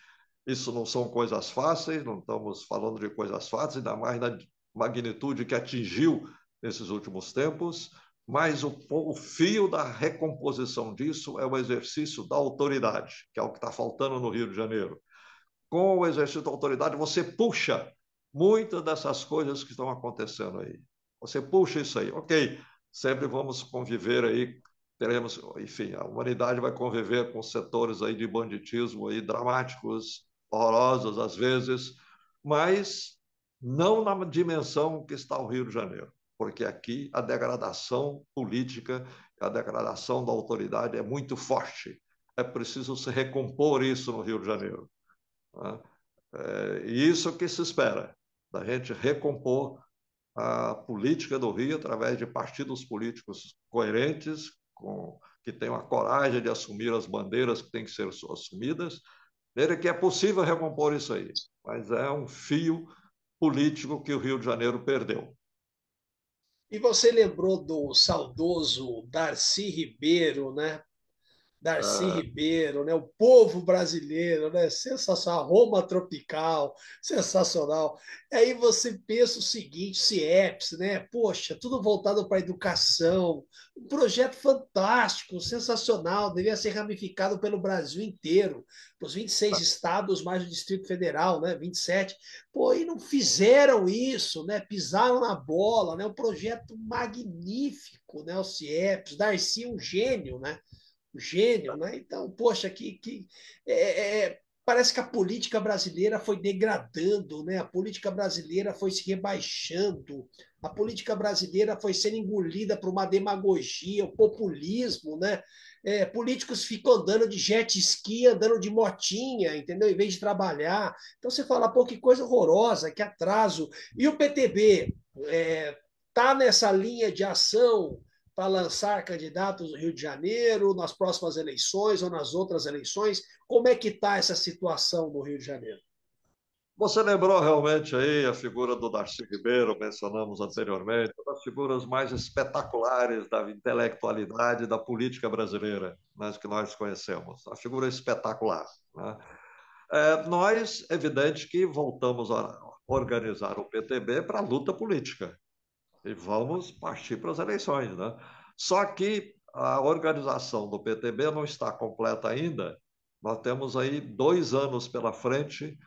isso não são coisas fáceis, não estamos falando de coisas fáceis, ainda mais na magnitude que atingiu nesses últimos tempos, mas o fio da recomposição disso é o exercício da autoridade, que é o que está faltando no Rio de Janeiro. Com o exercício da autoridade, você puxa muitas dessas coisas que estão acontecendo aí. Você puxa isso aí. Ok, sempre vamos conviver aí, teremos, enfim, a humanidade vai conviver com setores aí de banditismo aí dramáticos, horrorosos às vezes, mas não na dimensão que está o Rio de Janeiro, porque aqui a degradação política, a degradação da autoridade é muito forte. É preciso se recompor isso no Rio de Janeiro. Né? E isso que se espera, da gente recompor a política do Rio através de partidos políticos coerentes, que tenham a coragem de assumir as bandeiras que têm que ser assumidas. Veja que é possível recompor isso aí, mas é um fio político que o Rio de Janeiro perdeu. E você lembrou do saudoso Darcy Ribeiro, né? Darcy É, Ribeiro, né? O povo brasileiro, né? Sensacional, Roma tropical, sensacional. Aí você pensa o seguinte, CIEPS, né? Poxa, tudo voltado para a educação, um projeto fantástico, sensacional, devia ser ramificado pelo Brasil inteiro, para os 26 estados mais o Distrito Federal, né? 27. Pô, e não fizeram isso, né? Pisaram na bola, né? Um projeto magnífico, né? O CIEPS, Darcy, um gênio, né? Gênio, né? Então, poxa, parece que a política brasileira foi degradando, né? A política brasileira foi se rebaixando, a política brasileira foi sendo engolida por uma demagogia, o populismo, né? Políticos ficam andando de jet ski, andando de motinha, entendeu? Em vez de trabalhar. Então você fala, pô, que coisa horrorosa, que atraso. E o PTB tá nessa linha de ação para lançar candidatos no Rio de Janeiro, nas próximas eleições ou nas outras eleições? Como é que está essa situação no Rio de Janeiro? você lembrou realmente aí a figura do Darcy Ribeiro, mencionamos anteriormente, uma das figuras mais espetaculares da intelectualidade da política brasileira, né, que nós conhecemos. A figura espetacular. Né? Nós, evidente que voltamos a organizar o PTB para a luta política e vamos partir para as eleições. Né? Só que a organização do PTB não está completa ainda. Nós temos aí 2 anos pela frente,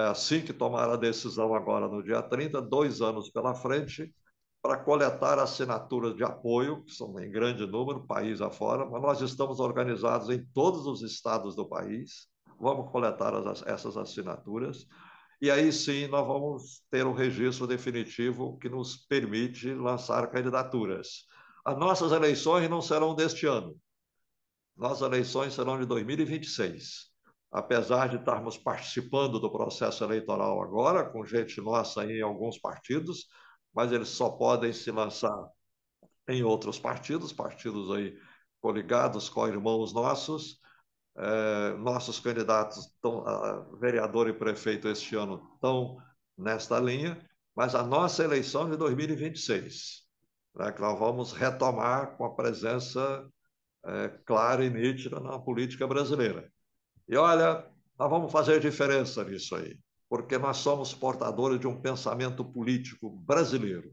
assim que tomar a decisão agora no dia 30, 2 anos pela frente, para coletar assinaturas de apoio, que são em grande número, país afora, mas nós estamos organizados em todos os estados do país, vamos coletar essas assinaturas, e aí sim nós vamos ter um registro definitivo que nos permite lançar candidaturas. As nossas eleições não serão deste ano, nossas eleições serão de 2026. Apesar de estarmos participando do processo eleitoral agora, com gente nossa em alguns partidos, mas eles só podem se lançar em outros partidos, partidos aí coligados com irmãos nossos. Nossos candidatos, vereador e prefeito este ano, estão nesta linha, mas a nossa eleição de 2026, né, que nós vamos retomar com a presença clara e nítida na política brasileira. E olha, nós vamos fazer diferença nisso aí, porque nós somos portadores de um pensamento político brasileiro,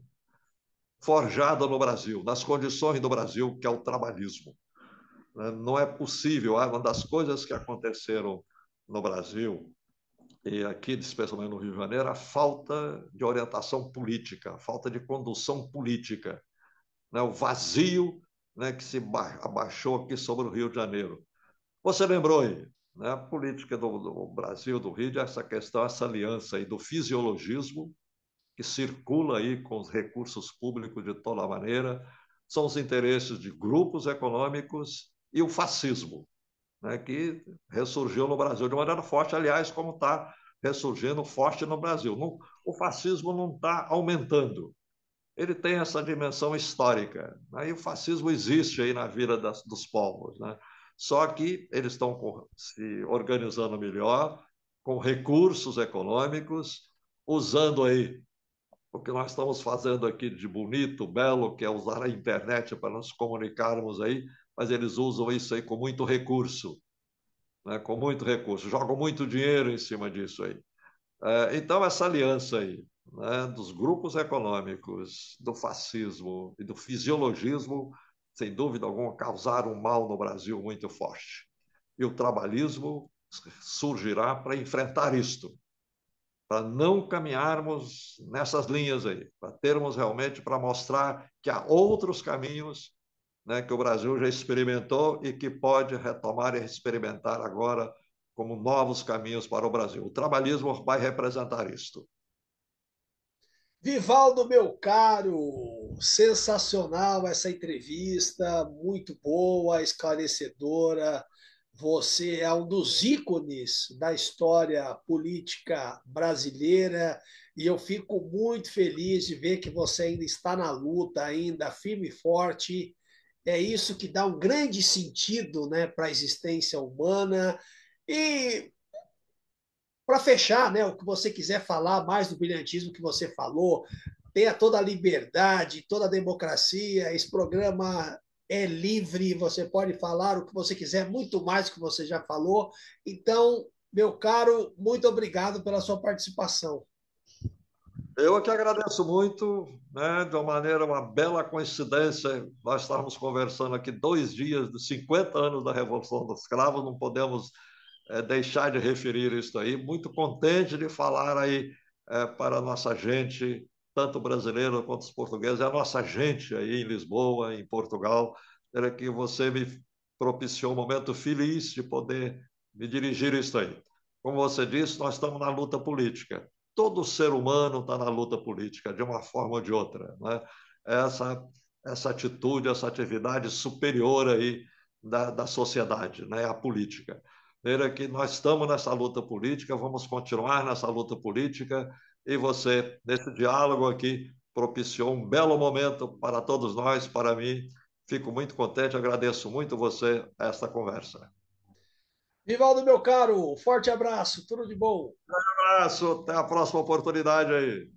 forjado no Brasil, nas condições do Brasil, que é o trabalhismo. Não é possível, uma das coisas que aconteceram no Brasil, e aqui, especialmente no Rio de Janeiro, a falta de orientação política, a falta de condução política, né? O vazio, né, que se abaixou aqui sobre o Rio de Janeiro. Você lembrou aí, né, a política do Brasil, do Rio, essa questão, essa aliança aí do fisiologismo, que circula aí com os recursos públicos de toda maneira, são os interesses de grupos econômicos e o fascismo, né, que ressurgiu no Brasil de maneira forte, aliás, como está ressurgindo forte no Brasil. Não, o fascismo não está aumentando, ele tem essa dimensão histórica, né, e o fascismo existe aí na vida dos povos, né? Só que eles estão se organizando melhor, com recursos econômicos, usando aí o que nós estamos fazendo aqui de bonito, belo, que é usar a internet para nos comunicarmos aí, mas eles usam isso aí com muito recurso, né? Com muito recurso, jogam muito dinheiro em cima disso aí. Então, essa aliança aí, né, dos grupos econômicos, do fascismo e do fisiologismo, sem dúvida alguma, causaram um mal no Brasil muito forte. E o trabalhismo surgirá para enfrentar isto, para não caminharmos nessas linhas aí, para termos realmente, para mostrar que há outros caminhos, né, que o Brasil já experimentou e que pode retomar e experimentar agora como novos caminhos para o Brasil. O trabalhismo vai representar isto. Vivaldo, meu caro, sensacional essa entrevista, muito boa, esclarecedora. Você é um dos ícones da história política brasileira e eu fico muito feliz de ver que você ainda está na luta, ainda firme e forte. É isso que dá um grande sentido, né, para a existência humana. E para fechar, né, o que você quiser falar mais do brilhantismo que você falou, tenha toda a liberdade, toda a democracia. Esse programa é livre, você pode falar o que você quiser, muito mais do que você já falou. Então, meu caro, muito obrigado pela sua participação. Eu é que agradeço muito, né, de uma maneira, uma bela coincidência. Nós estávamos conversando aqui 2 dias dos 50 anos da Revolução dos Cravos, não podemos deixar de referir isso aí. Muito contente de falar aí para a nossa gente, tanto brasileira quanto os portugueses, é a nossa gente aí em Lisboa, em Portugal, era que você me propiciou um momento feliz de poder me dirigir isso aí. Como você disse, nós estamos na luta política. Todo ser humano está na luta política, de uma forma ou de outra, né? Essa atitude, essa atividade superior aí da sociedade, né? A política. Maneira que nós estamos nessa luta política, vamos continuar nessa luta política, e você, nesse diálogo aqui, propiciou um belo momento para todos nós, para mim. Fico muito contente, agradeço muito você esta conversa. Vivaldo, meu caro, forte abraço, tudo de bom. Um abraço, até a próxima oportunidade aí.